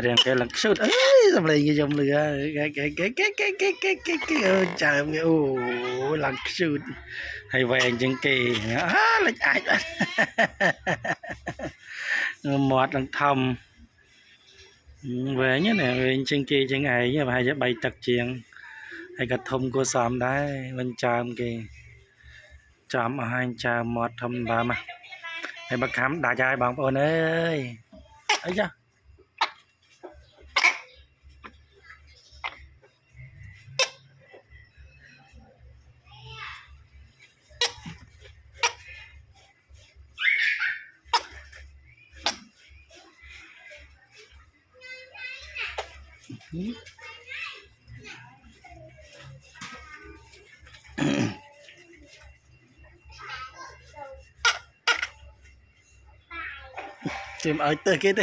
riêng cái lần sút ấy xong lại như dòng lửa cái trời ơi ô lần sút hay về chân kỳ là ai mọt lần thầm về nhé nè về chân kỳ chân ấy nhưng mà hay bay tật chuyện hay cả thông của xóm đấy bên chàm kì chàm ở hai chàm mọt thầm bà mà hay bác khám đã trai bằng ôn ơi ấy chứ tìm ở từ kia đi